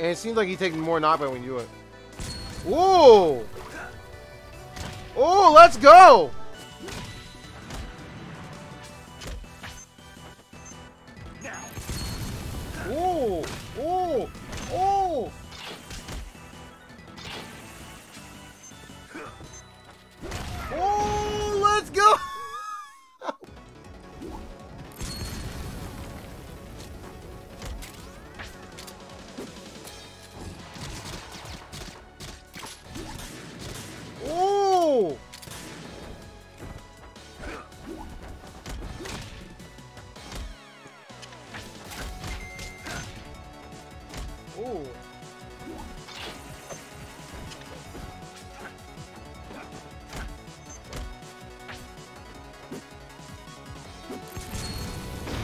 And it seems like he's taking more knockback when you do it. Whoa! Oh, let's go! Oh! Oh! Oh! Oh! Let's go! Oh! Oh!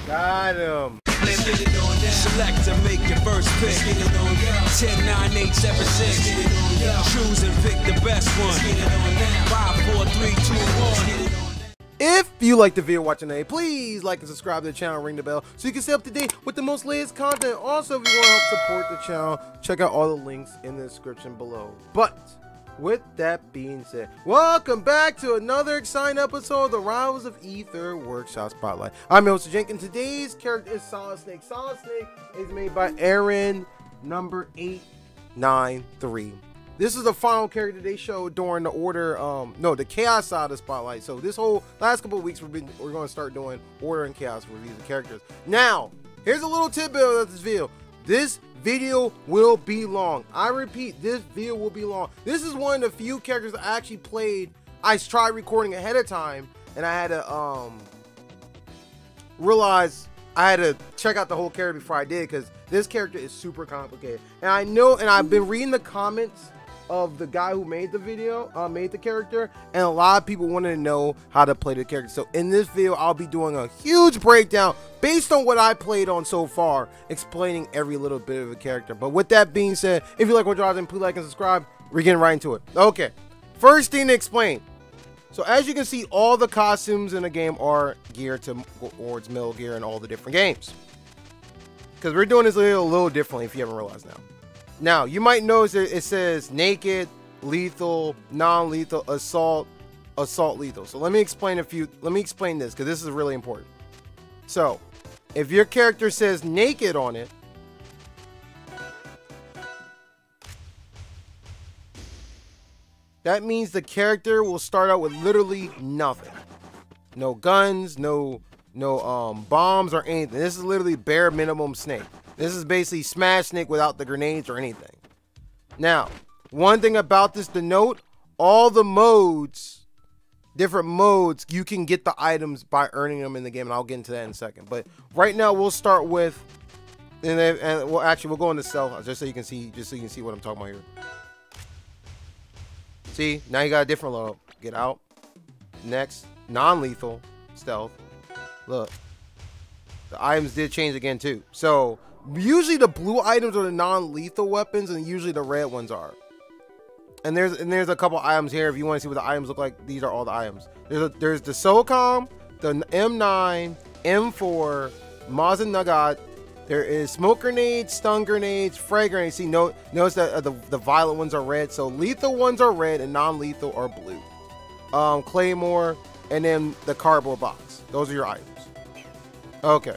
Got him. Select and make your first pick. 10, 9, 8, 7, 6. Choose and pick the best one. 5, 4, 3, 2, 1. If you like the video watching today, please like and subscribe to the channel, ring the bell so you can stay up to date with the most latest content. Also, if you want to help support the channel, check out all the links in the description below. But with that being said, welcome back to another exciting episode of the Rivals of Aether Workshop Spotlight. I'm your host, Jank, and today's character is Solid Snake. Solid Snake is made by Aaron number 893. This is the final character they showed during the order, the chaos side of the spotlight. So this whole last couple of weeks we're going to start doing order and chaos reviews of characters. Now, here's a little tidbit of this video. This video will be long. I repeat, this video will be long. This is one of the few characters I actually played. I tried recording ahead of time, and I had to realize I had to check out the whole character before I did, because this character is super complicated. And I know, and I've been reading the comments of the guy who made the video, made the character, and a lot of people wanted to know how to play the character. So in this video, I'll be doing a huge breakdown based on what I played on so far, explaining every little bit of the character. But with that being said, if you like what you're watching, please like and subscribe. We're getting right into it. Okay, first thing to explain. So as you can see, all the costumes in the game are geared towards Metal Gear in all the different games. Because we're doing this a little differently, if you haven't realized now. Now, you might notice that it says naked, lethal, non-lethal, assault, lethal. So let me explain this, because this is really important. So, if your character says naked on it, that means the character will start out with literally nothing. No guns, no bombs or anything. This is literally bare minimum Snake. This is basically Smash Snake without the grenades or anything. Now, one thing about this to note, all the modes, different modes, you can get the items by earning them in the game, and I'll get into that in a second. But right now, we'll start with, and we'll go into stealth just so you can see, what I'm talking about here. See, now you got a different level. Get out. Next, non-lethal, stealth. Look, the items did change again too. So usually the blue items are the non-lethal weapons, and usually the red ones are. And there's a couple items here if you want to see what the items look like. These are all the items. There's the SOCOM, the M9, M4, Mazin Nugget. There is smoke grenades, stun grenades, frag grenades. See, notice that the violet ones are red. So lethal ones are red and non-lethal are blue. Claymore, and then the cardboard box. Those are your items. Okay.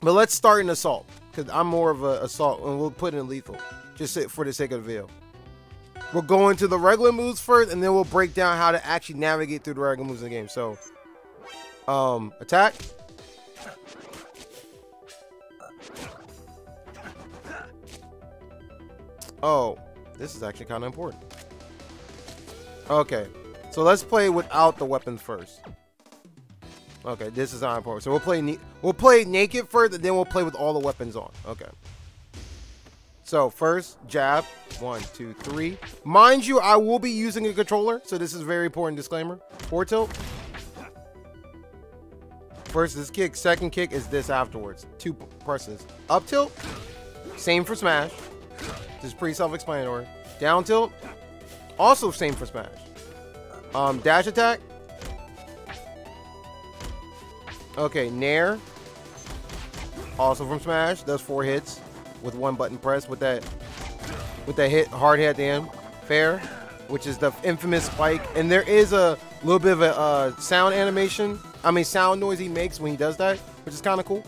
But let's start in assault, because I'm more of an assault, and we'll put in lethal just for the sake of the video. We'll go into the regular moves first, and then we'll break down how to actually navigate through the regular moves in the game. So, attack. Oh, this is actually kind of important. Okay, so let's play without the weapons first. Okay, this is not important. So we'll play naked first, and then we'll play with all the weapons on. Okay. So first, jab. 1, 2, 3. Mind you, I will be using a controller, so this is a very important disclaimer. Forward tilt. First this kick. Second kick is this afterwards. 2 presses. Up tilt. Same for smash. This is pretty self-explanatory. Down tilt. Also same for smash. Dash attack. Okay, Nair. Also from Smash. Does 4 hits. with one button press with that hit hard hit at the end. Fair, which is the infamous spike, and there is a little bit of a sound animation. I mean sound noise he makes when he does that, which is kind of cool.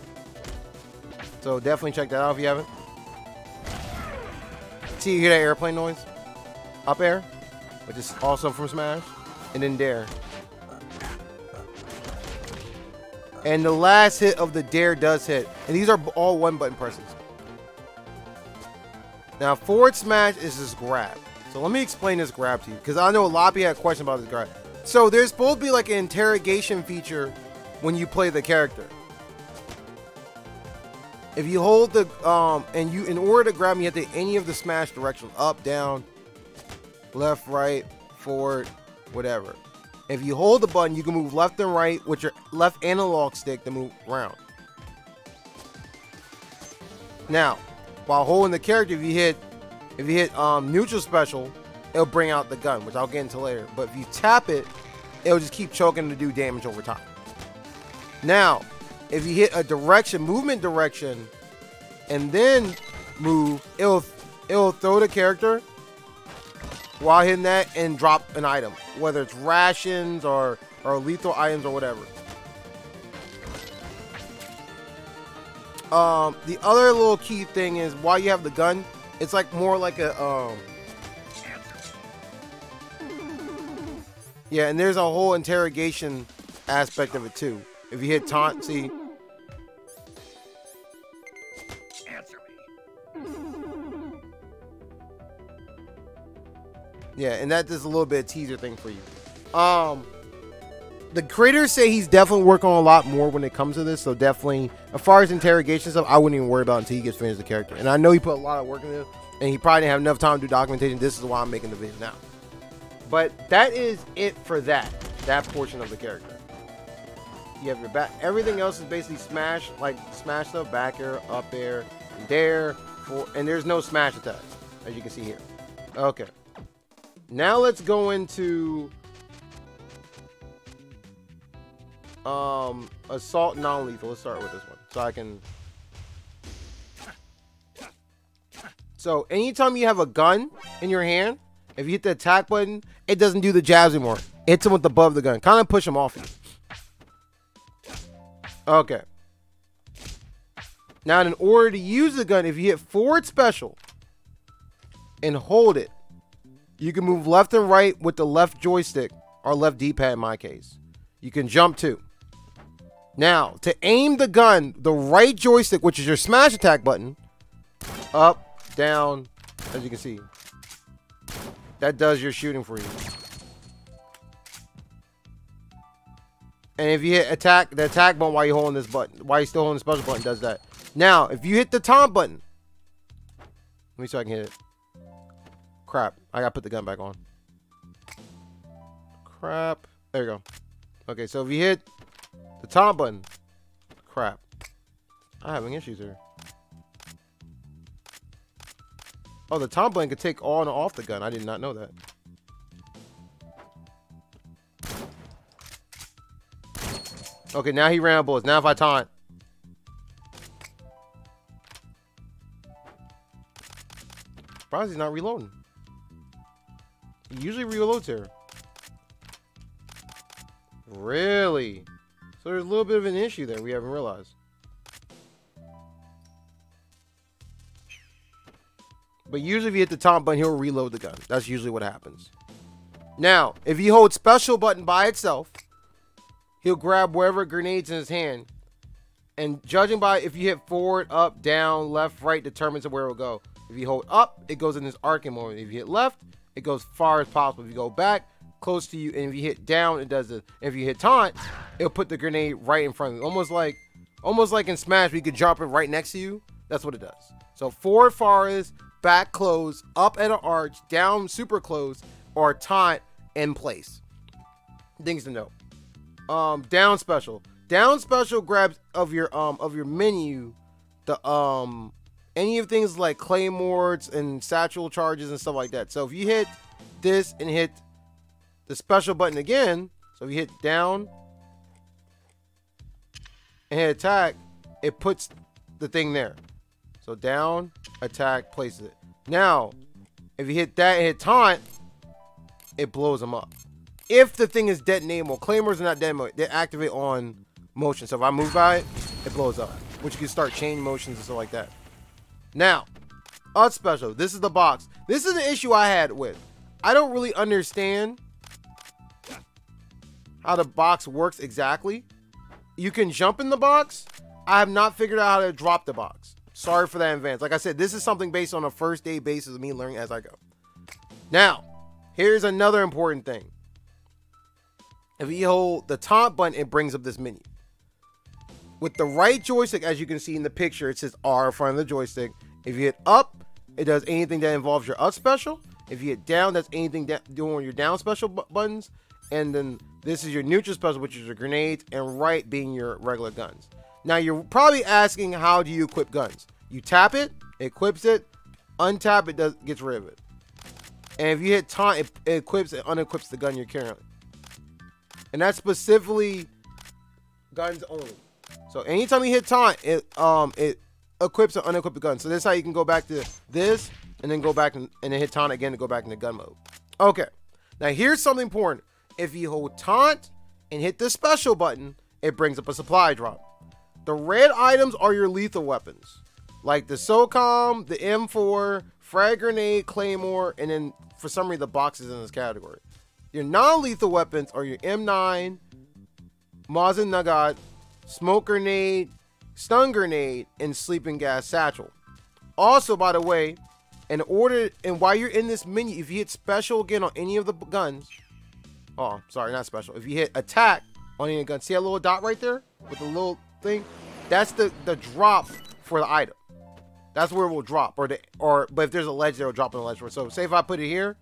So definitely check that out if you haven't. See, you hear that airplane noise? Up air, which is also from Smash, and then dare. And the last hit of the dare does hit, and these are all one button presses. Now forward smash is this grab. So let me explain this grab to you, because I know a lot of people had questions about this grab. So there's supposed to be like an interrogation feature when you play the character. If you hold the and you, in order to grab him, you have to hit any of the smash directions: up, down, left, right, forward, whatever. If you hold the button, you can move left and right with your left analog stick to move around. Now, while holding the character, if you hit neutral special, it'll bring out the gun, which I'll get into later. But if you tap it, it'll just keep choking to do damage over time. Now, if you hit a direction, movement direction, and then move, it'll throw the character while hitting that and drop an item, whether it's rations or lethal items or whatever. The other little key thing is while you have the gun, it's like more like a yeah, and there's a whole interrogation aspect of it too. If you hit taunt, see. Answer me. Yeah, and that is a little bit of teaser thing for you. The creators say he's definitely working on a lot more when it comes to this, so definitely, as far as interrogation stuff, I wouldn't even worry about it until he gets finished the character. And I know he put a lot of work in this, and he probably didn't have enough time to do documentation. This is why I'm making the video now. But that is it for that portion of the character. You have your back. Everything else is basically smash, like smash stuff, back air, up air, dare, and there's no smash attacks, as you can see here. Okay. Now let's go into assault non-lethal. Let's start with this one. So I can. So anytime you have a gun in your hand, if you hit the attack button, it doesn't do the jabs anymore. It hits him with the butt of the gun. Kind of push him off you. Okay. Now, in order to use the gun, if you hit forward special and hold it, you can move left and right with the left joystick, or left D-pad in my case. You can jump too. Now, to aim the gun, the right joystick, which is your smash attack button, up, down, as you can see. That does your shooting for you. And if you hit attack, the attack button while you're holding this button, while you're still holding the special button, does that. Now, if you hit the taunt button, let me see if I can hit it. Crap, I gotta put the gun back on. Crap, there you go. Okay, so if you hit the taunt button, crap, I'm having issues here. Oh, the taunt button could take on and off the gun. I did not know that. Okay, now he ran out of bullets. Now if I taunt. Surprised he's not reloading. He usually reloads here. Really? So there's a little bit of an issue there we haven't realized. But usually if you hit the taunt button, he'll reload the gun. That's usually what happens. Now, if you hold special button by itself, he'll grab wherever grenades in his hand. And judging by if you hit forward, up, down, left, right, determines where it will go. If you hold up, it goes in this arcing mode. If you hit left, it goes far as possible. If you go back, close to you. And if you hit down, it does this. If you hit taunt, it'll put the grenade right in front of you. Almost like in Smash, we could drop it right next to you. That's what it does. So forward farthest, back close, up at an arch, down super close, or taunt in place. Things to know. Down special. Down special grabs of your menu the any of things like claymores and satchel charges and stuff like that. So if you hit this and hit the special button again, so if you hit down and hit attack, it puts the thing there. So down, attack, places it. Now, if you hit that and hit taunt, it blows them up. If the thing is detonatable, claymores are not detonatable. They activate on motion. So if I move by it, it blows up. Which you can start chain motions and stuff like that. Now, special. This is the box. This is the issue I had with. I don't really understand how the box works exactly. You can jump in the box. I have not figured out how to drop the box. Sorry for that in advance. Like I said, this is something based on a first day basis of me learning as I go. Now, here's another important thing. If you hold the taunt button, it brings up this menu. With the right joystick, as you can see in the picture, it says R in front of the joystick. If you hit up, it does anything that involves your up special. If you hit down, that's anything doing your down special buttons. And then this is your neutral special, which is your grenades, and right being your regular guns. Now, you're probably asking, how do you equip guns? You tap it, it equips it. Untap it, gets rid of it. And if you hit taunt, it equips and unequips the gun you're carrying. And that's specifically guns only. So anytime you hit taunt, it equips and unequips the gun. So this is how you can go back to this and then go back and then hit taunt again to go back into gun mode. Okay. Now here's something important. If you hold taunt and hit the special button, it brings up a supply drop. The red items are your lethal weapons, like the SOCOM, the M4, frag grenade, claymore, and then for some reason the boxes in this category. Your non-lethal weapons are your M9, Mazin Nagant, smoke grenade, stun grenade, and sleeping gas satchel. Also, by the way, while you're in this menu, if you hit special again on any of the guns, oh, sorry, not special. If you hit attack on any gun, see that little dot right there with the little thing? That's the drop for the item. That's where it will drop, but if there's a ledge there, it'll drop on the ledge. So say if I put it here,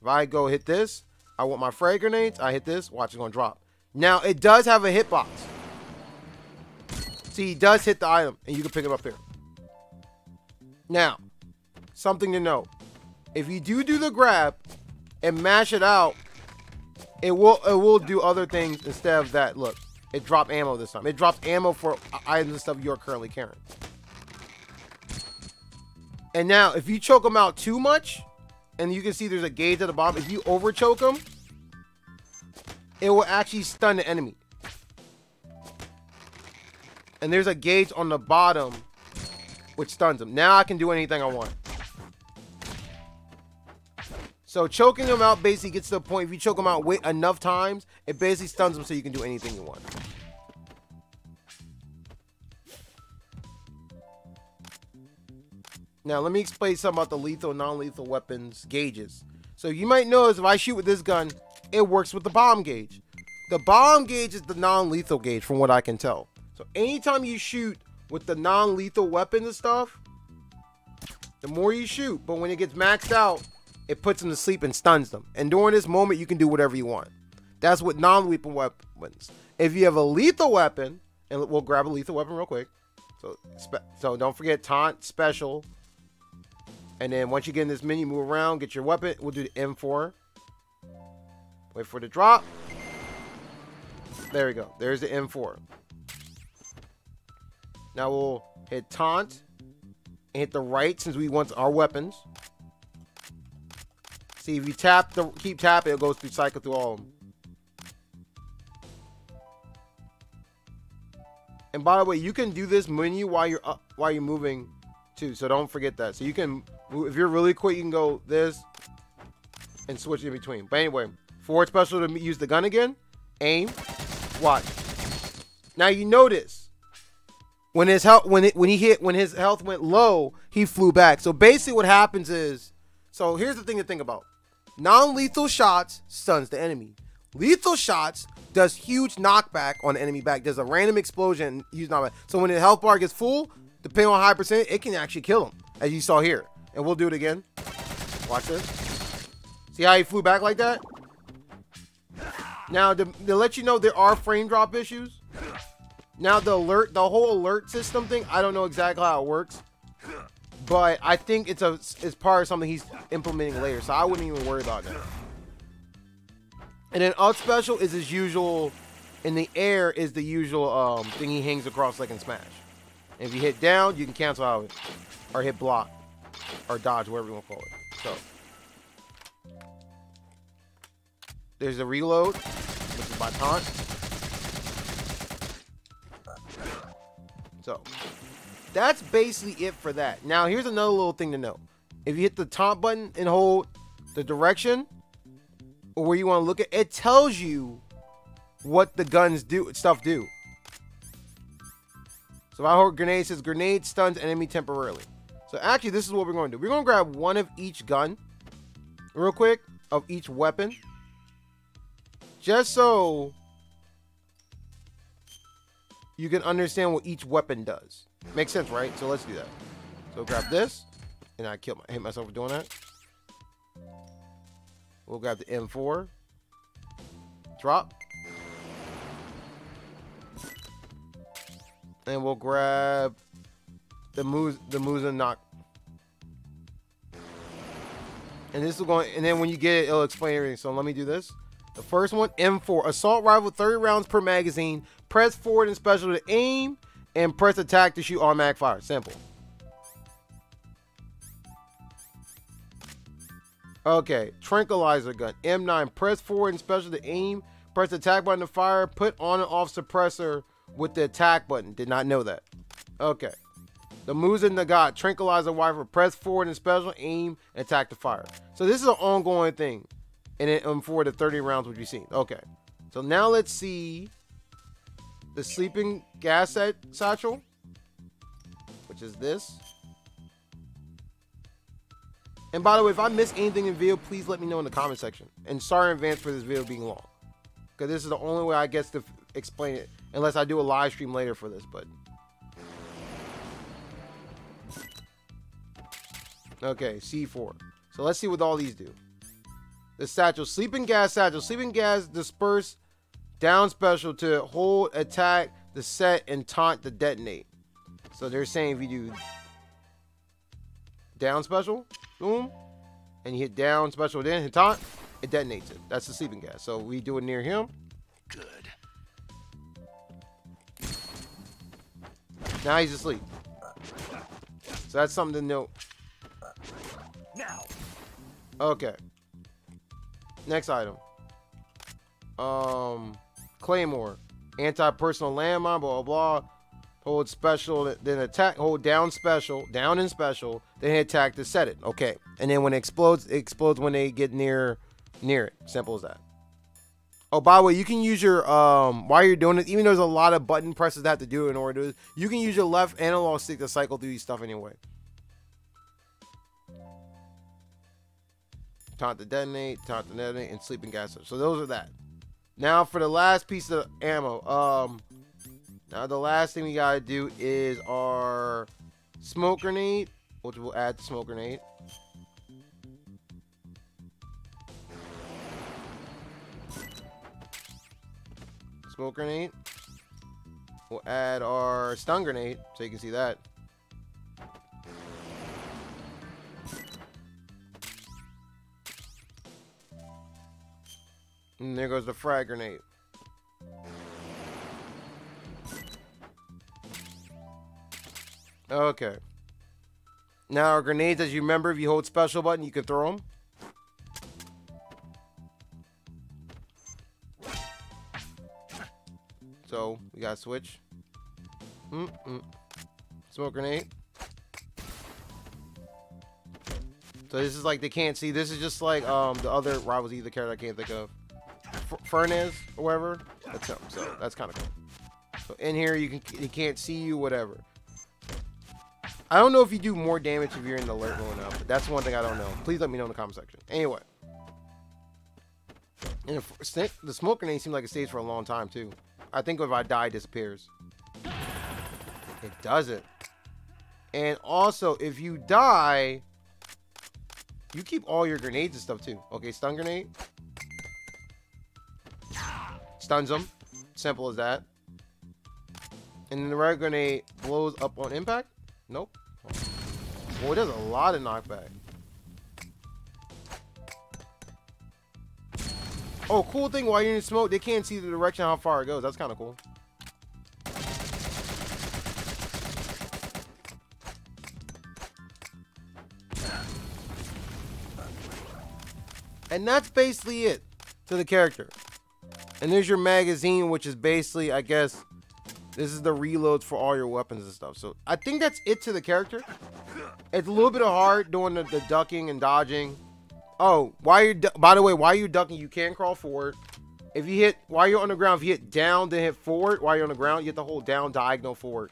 if I go hit this, I want my frag grenades, I hit this, watch, it's gonna drop. Now it does have a hitbox. See, he does hit the item, and you can pick it up here. Now, something to know: if you do the grab and mash it out, it will do other things instead of that. Look, it dropped ammo this time. It drops ammo for items and stuff you're currently carrying. And now, if you choke them out too much, and you can see there's a gauge at the bottom, if you over choke them, it will actually stun the enemy. And there's a gauge on the bottom which stuns them. Now I can do anything I want. So choking them out basically gets to the point, if you choke them out enough times, it basically stuns them so you can do anything you want. Now let me explain something about the lethal and non-lethal weapons gauges. So you might notice if I shoot with this gun, it works with the bomb gauge. The bomb gauge is the non-lethal gauge from what I can tell. So anytime you shoot with the non-lethal weapons and stuff, the more you shoot, but when it gets maxed out, it puts them to sleep and stuns them. And during this moment, you can do whatever you want. That's what non-lethal weapons. If you have a lethal weapon, and we'll grab a lethal weapon real quick. So don't forget taunt, special. And then once you get in this menu, move around, get your weapon. We'll do the M4. Wait for the drop. There we go. There's the M4. Now we'll hit taunt and hit the right since we want our weapons. See, if you keep tapping, it goes through, cycle through all of them. And by the way, you can do this menu while you're moving too, so don't forget that. So you can, if you're really quick, you can go this and switch in between. But anyway, forward special to use the gun again. Aim, watch. Now you notice when his health when his health went low, he flew back. So basically, what happens is, so here's the thing to think about: non-lethal shots stuns the enemy. Lethal shots does huge knockback on the enemy back. There's a random explosion, huge knockback. So when the health bar gets full, depending on high percent, it can actually kill him, as you saw here. And we'll do it again. Watch this. See how he flew back like that? Now, to let you know, there are frame drop issues. Now, the whole alert system thing, I don't know exactly how it works. But I think it's part of something he's implementing later, so I wouldn't even worry about that. And then up special is his usual, in the air is the usual thing he hangs across like in Smash. And if you hit down, you can cancel out of it. Or hit block. or dodge, whatever you want to call it. So there's the reload, which is my taunt. So that's basically it for that. Now here's another little thing to know. If you hit the taunt button and hold the direction or where you want to look at, it tells you what the guns do, stuff do. So if I hold grenade, it says grenade stuns enemy temporarily. So actually, this is what we're going to do. We're going to grab one of each gun, real quick, of each weapon, just so you can understand what each weapon does. Makes sense, right? So let's do that. So grab this, and I hit myself for doing that. We'll grab the M4, drop, and we'll grab the Musa knock. And this is going, and then when you get it, it'll explain everything. So let me do this. The first one, M4, assault rifle, 30 rounds per magazine. Press forward and special to aim, and press attack to shoot automatic fire. Simple. Okay, Tranquilizer Gun, M9, press forward and special to aim, press attack button to fire, put on and off suppressor with the attack button. Did not know that. Okay. The Musa Nagat, Tranquilizer Rifle, press forward and special, aim, and attack to fire. So this is an ongoing thing. And then for the 30 rounds, which you've seen. Okay. So now let's see the sleeping gas satchel, which is this. And by the way, if I miss anything in the video, please let me know in the comment section. And sorry in advance for this video being long, because this is the only way I guess to explain it, unless I do a live stream later for this. But okay, C4. So let's see what all these do. The satchel, sleeping gas satchel, sleeping gas disperse, down special to hold, attack, the set, and taunt to detonate. So they're saying if you do down special, boom, and you hit down special, then hit taunt, it detonates it. That's the sleeping gas. So we do it near him. Good. Now he's asleep. So that's something to note. Now. Okay. Next item. Claymore. Anti-personal landmine, blah, blah, blah. Hold special, then attack, hold down special, down and special, then hit attack to set it. Okay. And then when it explodes when they get near it. Simple as that. Oh, by the way, you can use your, while you're doing it, even though there's a lot of button presses that have to do in order to do it, you can use your left analog stick to cycle through these stuff anyway. Taunt to detonate, and sleeping gas. So those are that. Now for the last piece of ammo. Now the last thing we gotta do is our smoke grenade, which we'll add to smoke grenade. Smoke grenade. We'll add our stun grenade, so you can see that. And there goes the frag grenade. Okay. Now our grenades, as you remember, if you hold special button, you can throw them. So we gotta switch. Smoke grenade. So this is like they can't see. This is just like the other rivals, either character I can't think of. Fernez or whatever. That's him. So that's kind of cool. So in here he can't see you, whatever. I don't know if you do more damage if you're in the alert going up, but that's one thing I don't know. Please let me know in the comment section. Anyway. And the smoke grenade seems like it stays for a long time too. I think if I die, it disappears. It doesn't. And also, if you die, you keep all your grenades and stuff too. Okay, stun grenade. Stuns them. Simple as that. And then the red grenade blows up on impact. Nope. Boy, there's a lot of knockback. Oh, cool thing, while you're in smoke, they can't see the direction how far it goes. That's kind of cool. And that's basically it to the character. And there's your magazine, which is basically, I guess, this is the reloads for all your weapons and stuff. So I think that's it to the character. It's a little bit hard doing the ducking and dodging. Oh, by the way, while you're ducking, you can crawl forward. If you hit, while you're on the ground, if you hit down, then hit forward while you're on the ground, you have to hold down diagonal forward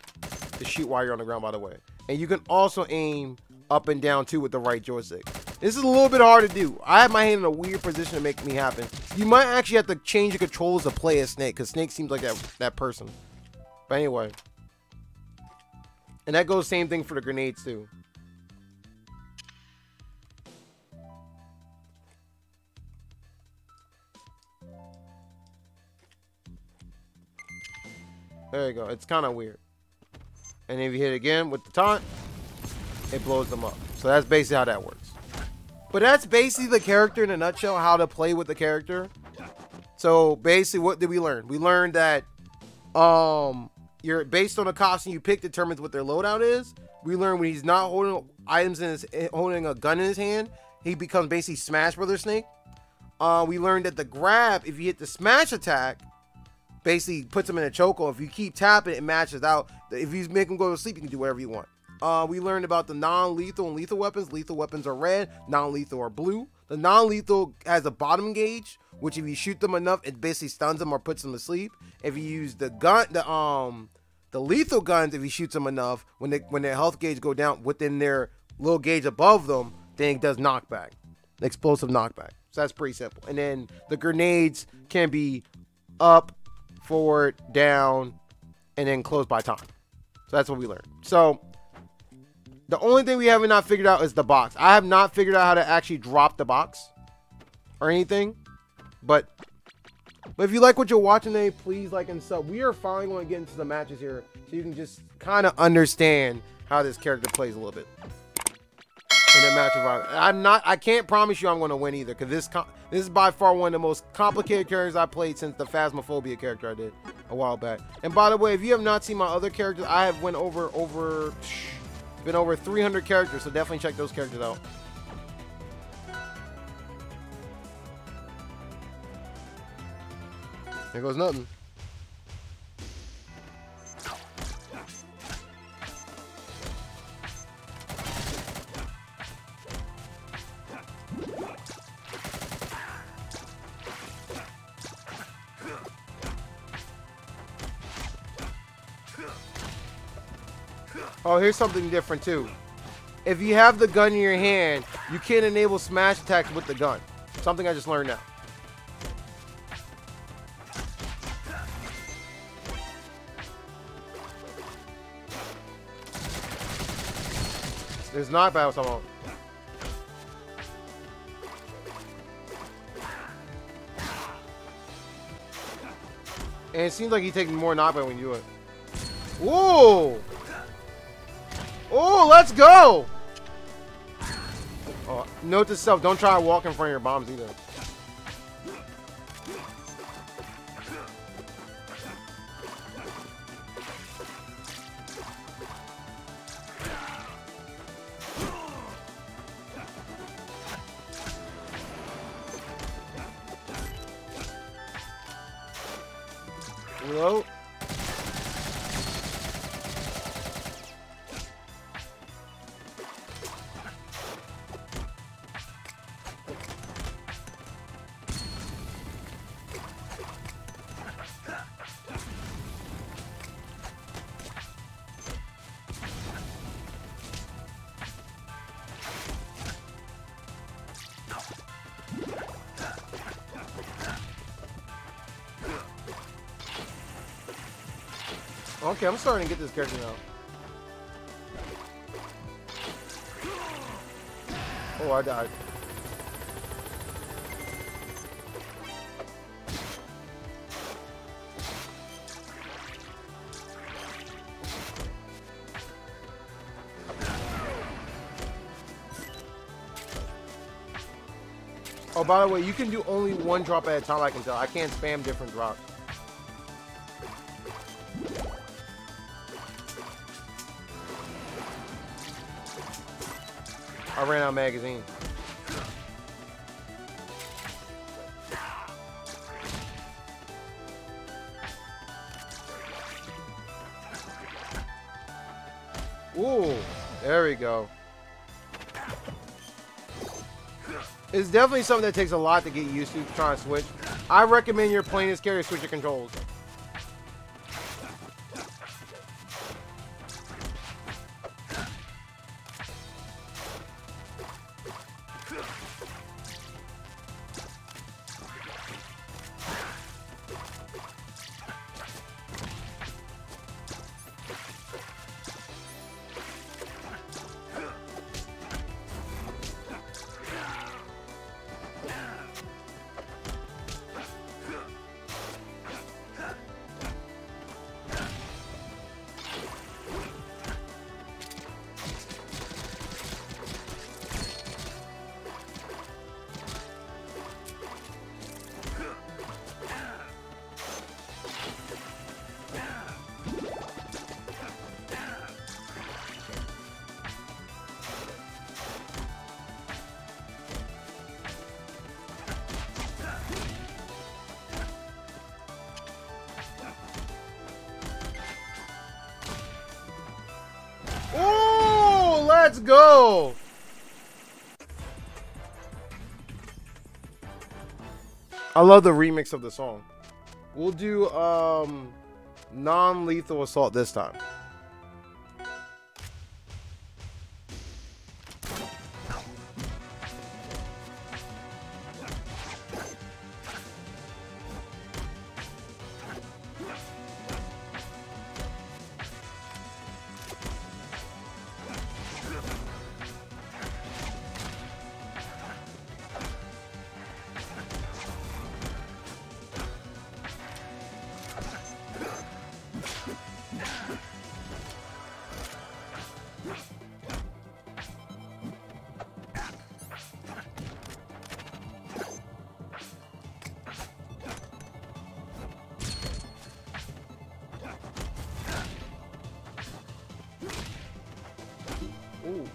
to shoot while you're on the ground, by the way. And you can also aim up and down too with the right joystick. This is a little bit hard to do. I have my hand in a weird position to make me happen. You might actually have to change the controls to play as Snake, because Snake seems like that person. But anyway. And that goes same thing for the grenades too. There you go. It's kind of weird. And if you hit again with the taunt, it blows them up. So that's basically how that works. But that's basically the character in a nutshell, how to play with the character. So basically, what did we learn? We learned that you're based on the costume you pick determines what their loadout is. We learned when he's not holding items in his, holding a gun in his hand, he becomes basically Smash Brothers Snake. We learned that the grab, if you hit the smash attack, basically puts him in a chokehold. If you keep tapping, it matches out. If you make him go to sleep, you can do whatever you want. We learned about the non-lethal and lethal weapons. Lethal weapons are red, non-lethal are blue. The non-lethal has a bottom gauge, which if you shoot them enough, it basically stuns them or puts them to sleep. If you use the gun, the lethal guns, if you shoot them enough, when their health gauge go down within their little gauge above them, then it does knockback, explosive knockback. So that's pretty simple. And then the grenades can be up, forward, down, and then close by time. So that's what we learned. So the only thing we haven't not figured out is the box. I have not figured out how to actually drop the box or anything. But if you like what you're watching today, please like and sub. We are finally going to get into the matches here, so you can just kind of understand how this character plays a little bit in the match environment. I can't promise you I'm going to win either, because this is by far one of the most complicated characters I played since the Phasmophobia character I did a while back. And by the way, if you have not seen my other characters, I have been over 300 characters, so definitely check those characters out. There goes nothing. Oh, here's something different too. If you have the gun in your hand, you can enable smash attacks with the gun. Something I just learned now. There's knockback with someone. And it seems like he's taking more knockback when you do it. Whoa! Oh, let's go! Oh, note to self, don't try to walk in front of your bombs either. Reload. Okay, I'm starting to get this character now. Oh, I died. Oh, by the way, you can do only one drop at a time, I can tell. I can't spam different drops. I ran out of magazine. Ooh, there we go. It's definitely something that takes a lot to get used to trying to switch. I recommend you're playing this character switch your controls. Oh, let's go. I love the remix of the song. We'll do non-lethal assault this time. Ooh.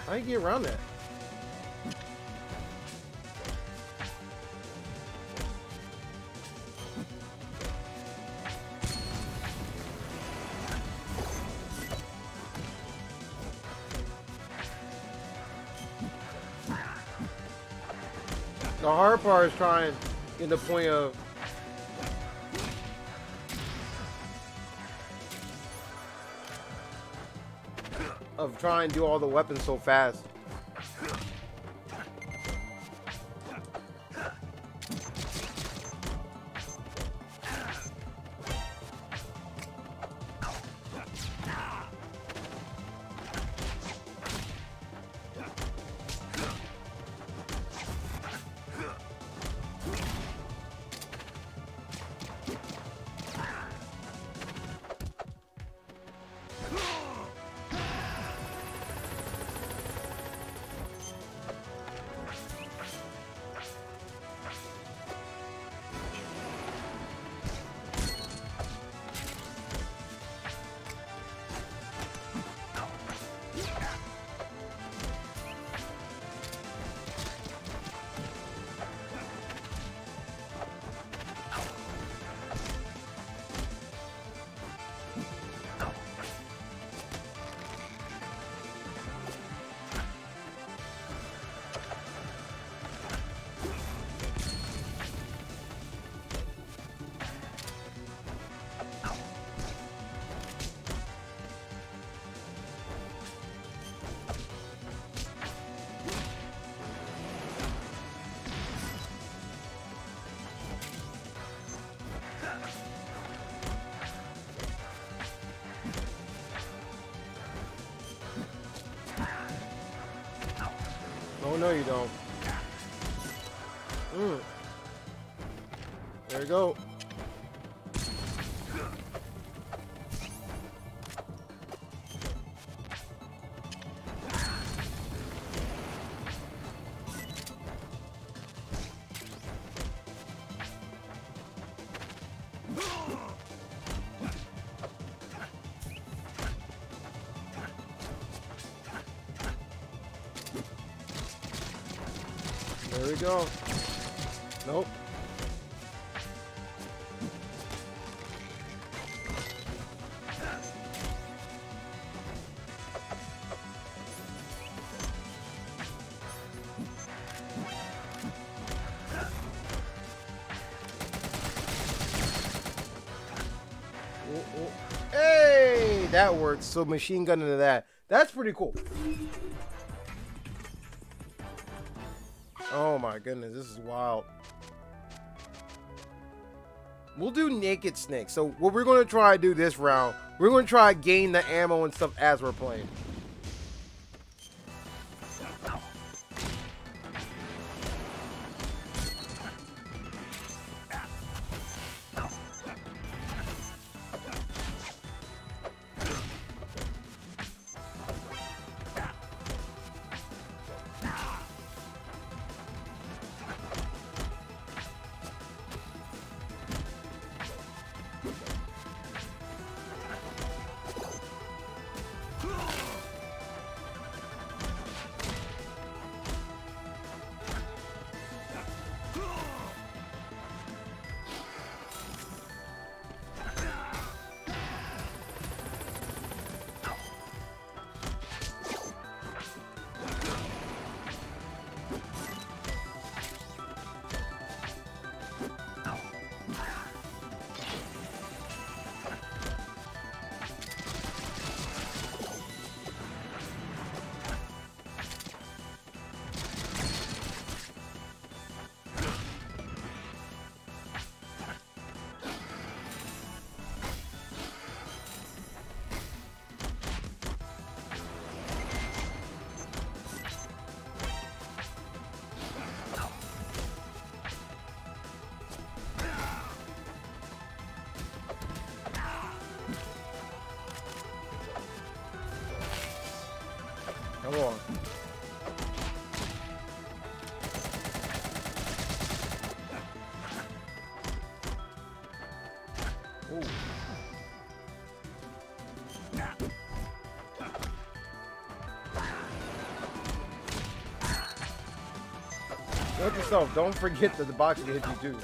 How do you get around that? The hard part is trying to get the point of trying to do all the weapons so fast. Oh, no, you don't. There you go. There we go. Nope. Hey, that works. So machine gun into that. That's pretty cool. Oh my goodness, this is wild. We'll do naked snake. So what we're going to try to do this round, we're going to try to gain the ammo and stuff as we're playing. Come on. Ooh. Note yourself, don't forget that the box can hit you too.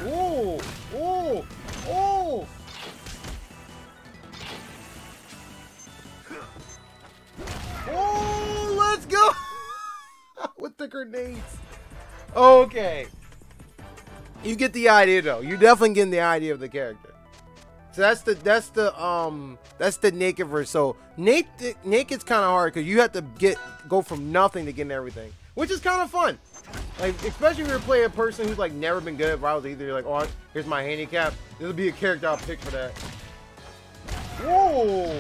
Oh! Oh! Oh! Oh! Let's go! With the grenades. Okay. You get the idea, though. You're definitely getting the idea of the character. So that's the naked verse. So naked's kind of hard because you have to go from nothing to getting everything, which is kind of fun. Like, especially if you're playing a person who's like never been good at rivals either. You're like, oh, here's my handicap. This will be a character I'll pick for that. Whoa!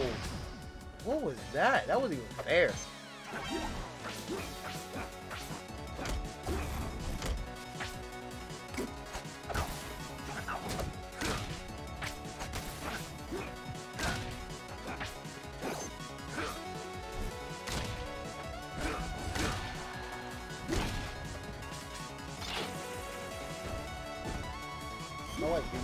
What was that? That wasn't even fair. I like these.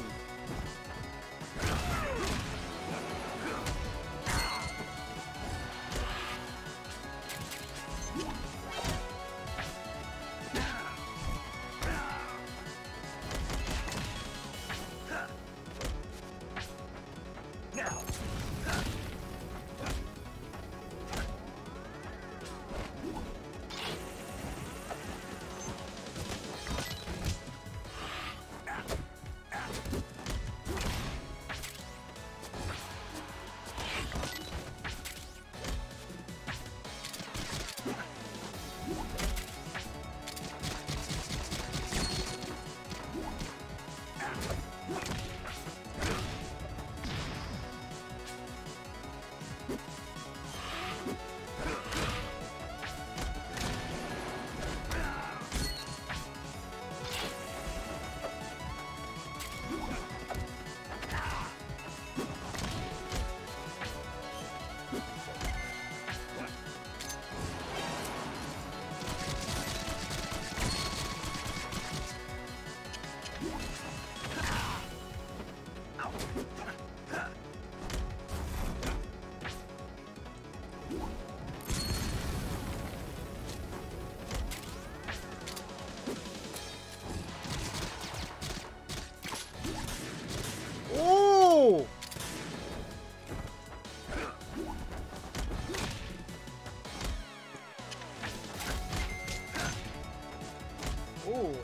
Ooh.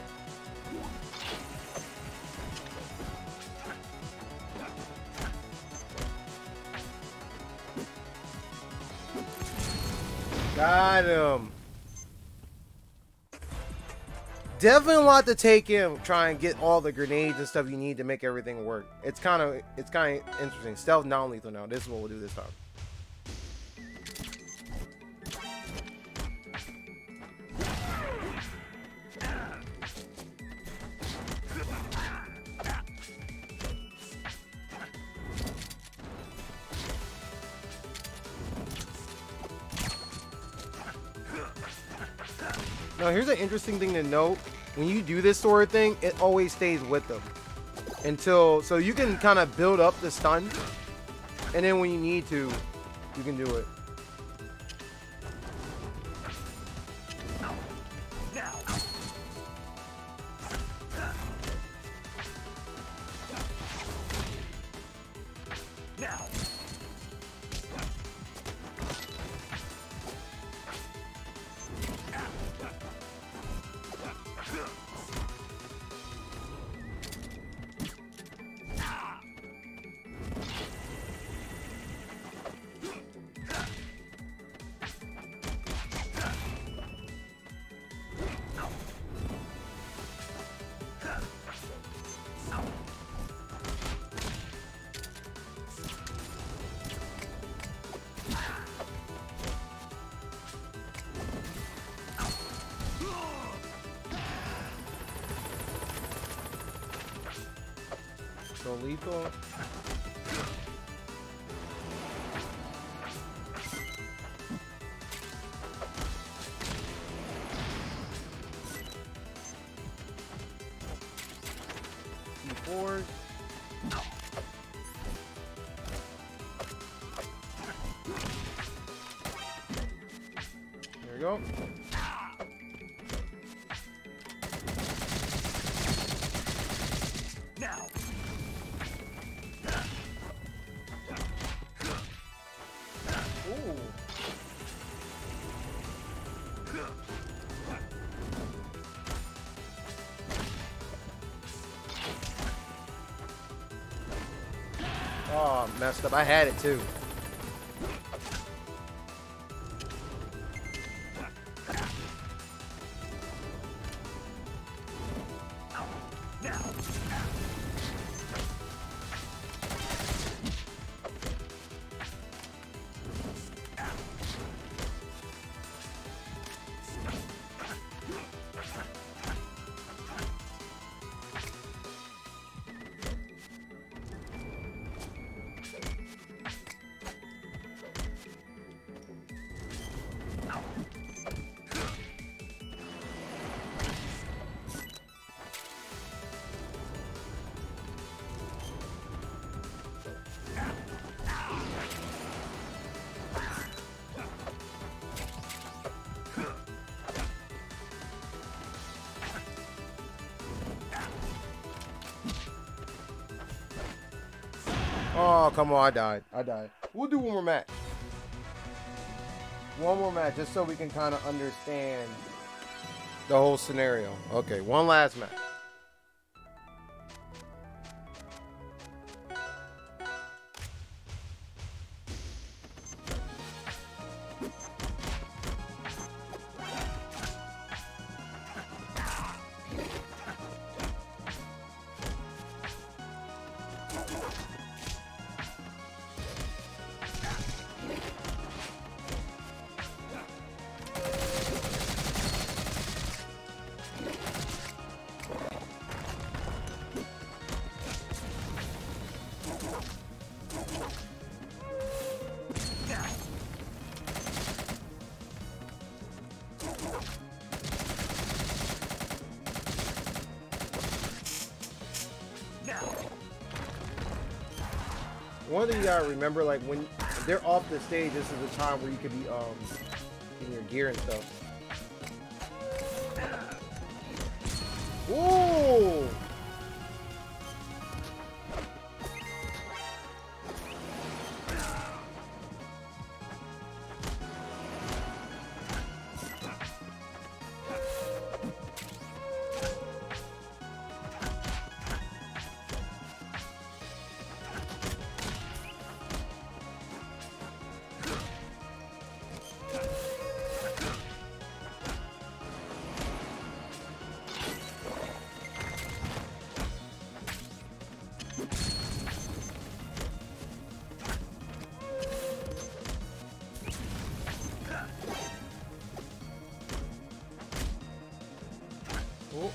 Got him. Definitely a lot to take in. Try and get all the grenades and stuff you need to make everything work. It's kind of interesting. Stealth non-lethal now. This is what we'll do this time. Now, here's an interesting thing to note. When you do this sort of thing, it always stays with them until, so you can kind of build up the stun, and then when you need to, you can do it. So lethal. C4. There we go. Oh, messed up. I had it too. Oh, come on. I died. I died. We'll do one more match. One more match, just so we can kind of understand the whole scenario. Okay, one last match. One thing you gotta remember, like when they're off the stage, this is the time where you could be in your gear and stuff. Whoa! Oh.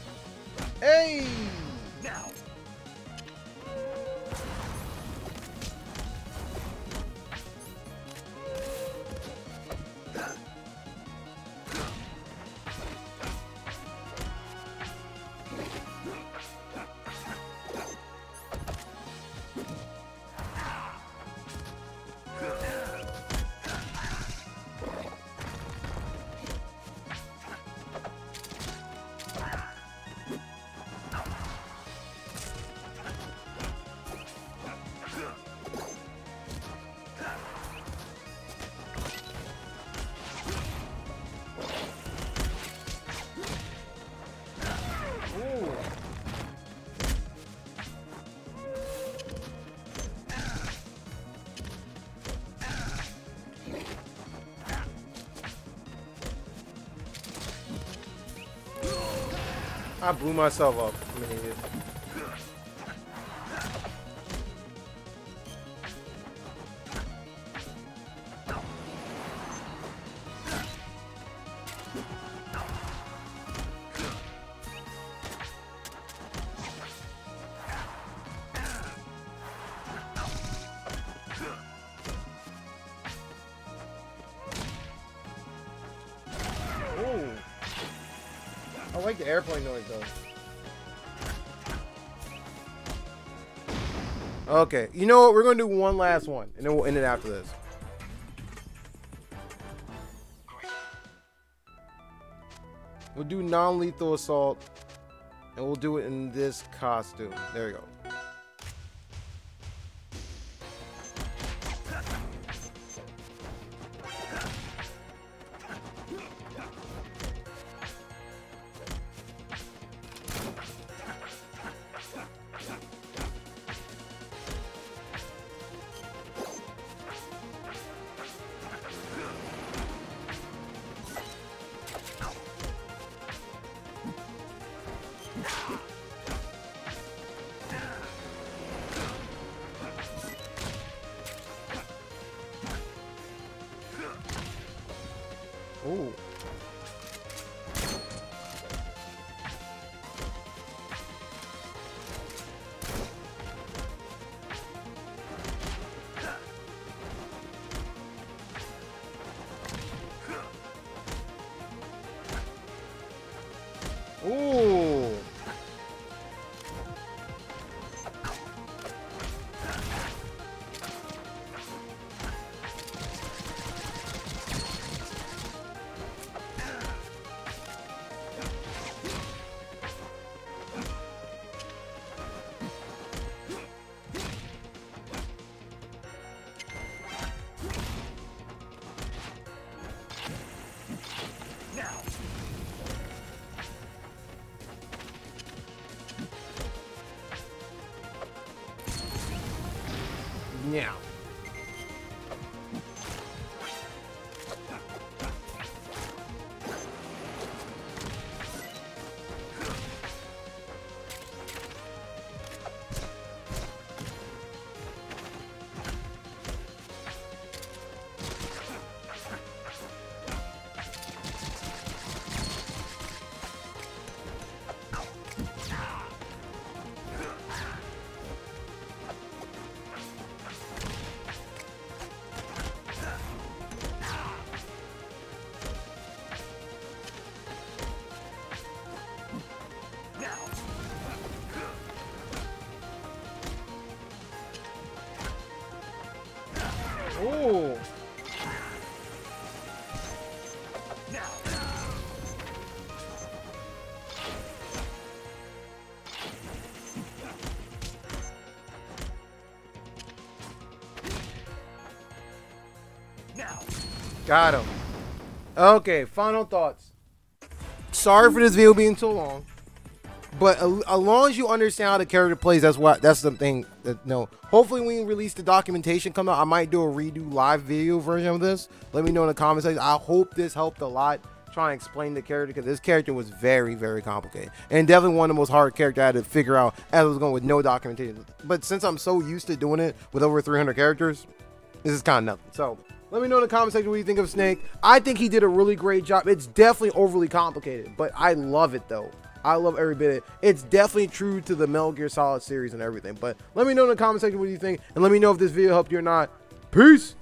Hey! Now. I blew myself up. I'm an idiot. I like the airplane noise though. Okay, you know what? We're gonna do one last one, and then we'll end it after this. We'll do non-lethal assault, and we'll do it in this costume. There we go. Ooh. Ooh. Yeah. Ooh. Got him. Okay, final thoughts. Sorry for this video being so long, but as long as you understand how the character plays, that's the thing. No, hopefully when we release the documentation come out, I might do a redo live video version of this. Let me know in the comments section. I hope this helped a lot trying to explain the character, because this character was very, very complicated and definitely one of the most hard characters I had to figure out as I was going with no documentation. But since I'm so used to doing it with over 300 characters, this is kind of nothing. So let me know in the comment section what you think of Snake. I think he did a really great job. It's definitely overly complicated, but I love it though. I love every bit of it. It's definitely true to the Metal Gear Solid series and everything. But let me know in the comment section what you think, and let me know if this video helped you or not. Peace.